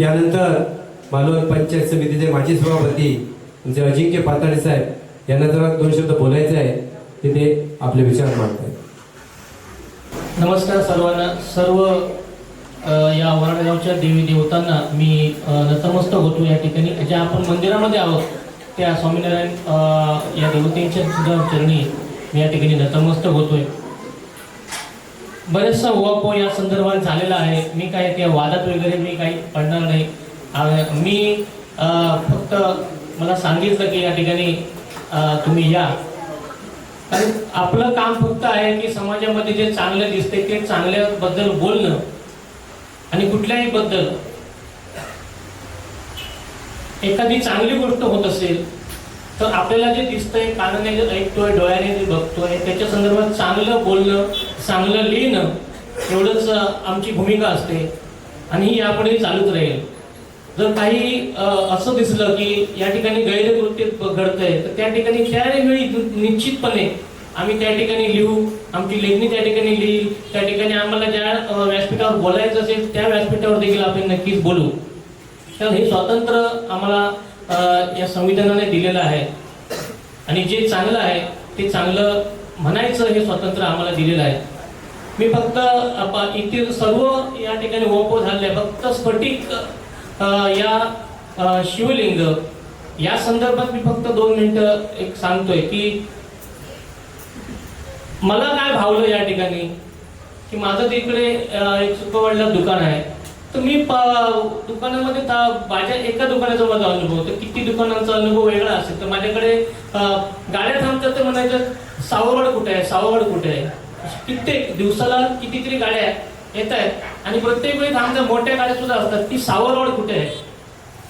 यानंतर मालवण पंचायत समितीचे माजी सभापती म्हणजे अजिंक्य पाताळे साहेब यांना जरा 2 शब्द बोलायचे आहे, ते आपले विचार मांडतात. नमस्कार सर्वांना. सर्व या वराडगावच्या देवी देवतांना मी नतमस्तक होतो. या ठिकाणी ज्या आपण मंदिरामध्ये आहोत त्या स्वामीनारायण या देवतेच्या सुद्धा चरणी मी या ठिकाणी नतमस्तक होतोय. बरेचसा उहापोह या संदर्भात झालेला आहे. मी काय त्या वादात वगैरे मी काही पडणार नाही. मी फक्त मला सांगितलं की या ठिकाणी तुम्ही या, कारण आपलं काम फक्त आहे की समाजामध्ये जे चांगलं दिसते ते चांगल्याबद्दल बोलणं, आणि कुठल्याही बद्दल एखादी चांगली गोष्ट होत असेल तर आपल्याला जे दिसतंय, कानाने जे ऐकतोय, डोळ्याने जे बघतोय, त्याच्या संदर्भात चांगलं बोलणं, चांगलं लिहिणं, एवढंच आमची भूमिका असते आणि ही यापुढे चालूच राहील. जर काही असं दिसलं की या ठिकाणी गैरकृत्य घडतंय तर त्या ठिकाणी त्यावेळी निश्चितपणे आम्ही त्या ठिकाणी लिहू, आमची लेखणी त्या ठिकाणी लिहिल, त्या ठिकाणी आम्हाला ज्या व्यासपीठावर बोलायचं असेल त्या व्यासपीठावर देखील आपण नक्कीच बोलू. तर हे स्वातंत्र्य आम्हाला या संविधानाने दिलेलं आहे आणि जे चांगलं आहे ते चांगलं म्हणायचं हे स्वातंत्र्य आम्हाला दिलेलं आहे. मी फक्त इथे सर्व या ठिकाणी उहापोह झालेला आहे. फक्त स्फटिक या शिवलिंग या संदर्भात मी फक्त 2 मिनिटं एक सांगतोय की मला काय भावलं या ठिकाणी की माझं तिकडे एक सुकवाडलं दुकान आहे, तर मी दुकानामध्ये माझ्या एका दुकानाचा माझा अनुभव, तर किती दुकानांचा अनुभव वेगळा असेल. तर माझ्याकडे गाड्या थांबतात तर म्हणायचं सावरवाड कुठे आहे, सावरवाड कुठे आहे. कित्येक दिवसाला कितीतरी गाड्या येत आहेत आणि प्रत्येक वेळी थांबतात, मोठ्या गाड्या सुद्धा असतात, ती सावरवाड कुठे आहे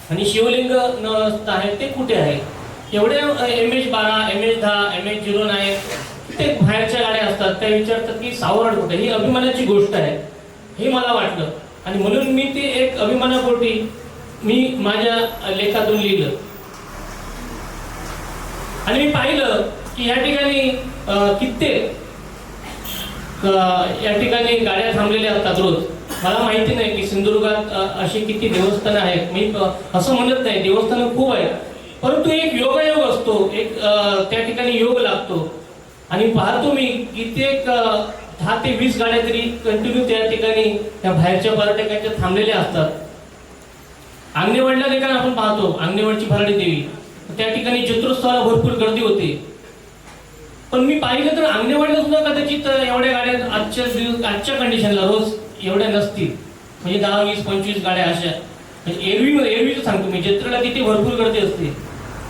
आणि शिवलिंग आहे ते कुठे आहे. एवढे MH12, MH10, MH09 ते बाहेरच्या गाड्या असतात, त्या विचारतात की सावरवाड कुठे. ही अभिमानाची गोष्ट आहे हे मला वाटलं आणि म्हणून मी ते एक अभिमानापोटी मी माझ्या लेखातून लिहिलं. आणि मी पाहिलं की या ठिकाणी कित्येक या ठिकाणी गाड्या थांबलेल्या असतात रोज. मला माहिती नाही की सिंधुदुर्गात अशी किती देवस्थानं आहेत. मी असं म्हणत नाही, देवस्थानं खूप आहेत, परंतु एक योगायोग असतो, एक त्या ठिकाणी योग लागतो. आणि पाहतो मी कित्येक 10 ते 20 गाड्या तरी कंटिन्यू त्या ठिकाणी त्या बाहेरच्या पर्यटकांच्या थांबलेल्या असतात. आंगणेवाडीला देखील आपण पाहतो, आंगणेवाडीची भराडी देवी, त्या ठिकाणी जत्रोत्सवाला भरपूर गर्दी होते. पण मी पाहिलं तर आंगणेवाडीला सुद्धा कदाचित एवढ्या गाड्या आजच्या कंडिशनला रोज एवढ्या नसतील, म्हणजे 10, 20, 25 गाड्या अशा. म्हणजे एरवीच सांगतो मी, जत्रेला तिथे भरपूर गर्दी असते.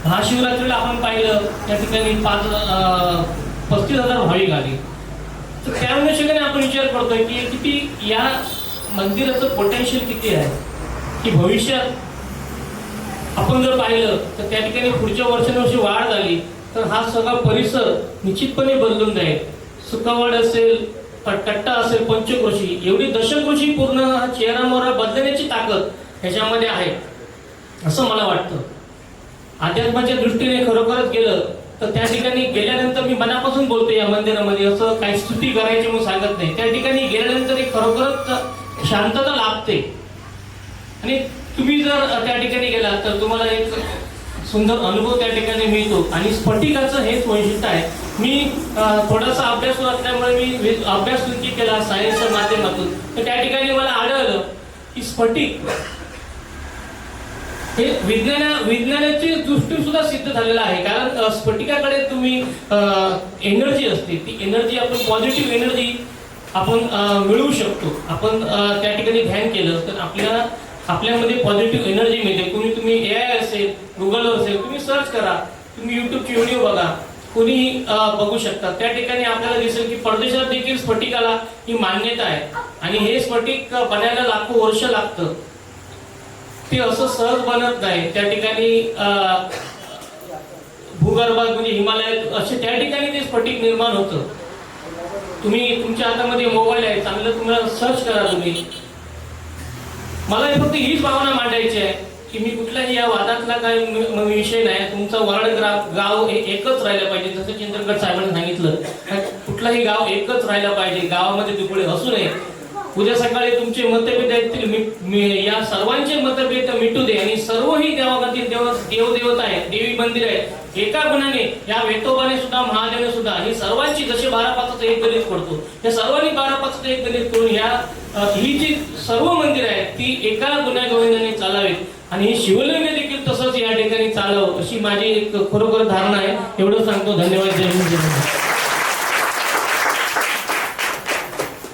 महाशिवरात्रीला आपण पाहिलं त्या ठिकाणी 35,000 भाविक आले. तर त्या अनुषंगाने आपण विचार करतोय की किती या मंदिराचं पोटेन्शियल किती आहे, की भविष्यात आपण जर पाहिलं तर त्या ठिकाणी पुढच्या वर्षानुवर्षी वाढ झाली तर हा सगळा परिसर निश्चितपणे बदलून जाईल. सुकावाड असेल, कट्टा असेल, पंचक्रोशी, एवढी दशकृषी पूर्ण हा चेहरा मोहरा बदलण्याची ताकद ह्याच्यामध्ये आहे असं मला वाटतं. अध्यात्माच्या दृष्टीने खरोखरच गेलं तर त्या ठिकाणी गेल्यानंतर मी मनापासून बोलतो, या मंदिरामध्ये असं काही स्तुती करायची म्हणून सांगत नाही. त्या ठिकाणी गेल्यानंतर खरोखरच शांतता लाभते आणि तुम्ही जर त्या ठिकाणी गेला तर तुम्हाला एक सुंदर अनुभव त्या ठिकाणी मिळतो. आणि स्फटिकाचं हेच वैशिष्ट्य आहे. मी थोडासा अभ्यास असल्यामुळे मी अभ्यास केला सायन्सच्या माध्यमातून, तर त्या ठिकाणी मला आढळलं की स्फटिक हे विज्ञानाची दृष्टी सुद्धा सिद्ध झालेलं आहे. कारण स्फटिकाकडे तुम्ही एनर्जी असते, ती एनर्जी आपण पॉझिटिव्ह एनर्जी आपण मिळवू शकतो. आपण त्या ठिकाणी ध्यान केलं तर आपल्यामध्ये पॉझिटिव्ह एनर्जी मिळते. तुम्ही AI असेल, गुगलवर असेल, तुम्ही सर्च करा, तुम्ही युट्यूबचे व्हिडिओ बघा, कोणी बघू शकता. त्या ठिकाणी आपल्याला दिसेल की परदेशात देखील स्फटिकाला ही मान्यता आहे आणि हे स्फटिक बनायला लाखो वर्ष लागतं. ते असं सहज बनत नाही. त्या ठिकाणी भूगर्भात म्हणजे हिमालयात असे त्या ठिकाणी ते स्फटिक निर्माण होतं. तुम्ही तुमच्या हातामध्ये मोबाईल आहे, चांगलं तुम्हाला सर्च करा तुम्ही. मला फक्त हीच भावना मांडायची आहे की मी कुठल्याही या वादातला काही विषय नाही. तुमचा वराड गाव एकच राहिलं पाहिजे, जसं चंद्रगड साहेबांनी सांगितलं, कुठलाही गाव एकच राहिलं पाहिजे. गावामध्ये तुकडे असू नये. उद्या सकाळी तुमचे मतभेद आहेत या सर्वांचे मतभेद मिटू दे आणि सर्वही देवागातील देवदेवता आहेत, देवी मंदिर आहेत, एका गुणाने या वेतोबाने सुद्धा महादेवने सुद्धा ही सर्वांची जसे 12-5 एक गणित पडतो त्या सर्वांनी 12-5 एक गणित करून ही जी सर्व मंदिर आहेत ती एका गुण्यागोविंदाने चालावीत आणि ही शिवलिंग देखील तसंच या ठिकाणी चालावं अशी माझी एक खरोखर धारणा आहे. एवढं सांगतो. धन्यवाद. जय हिंद.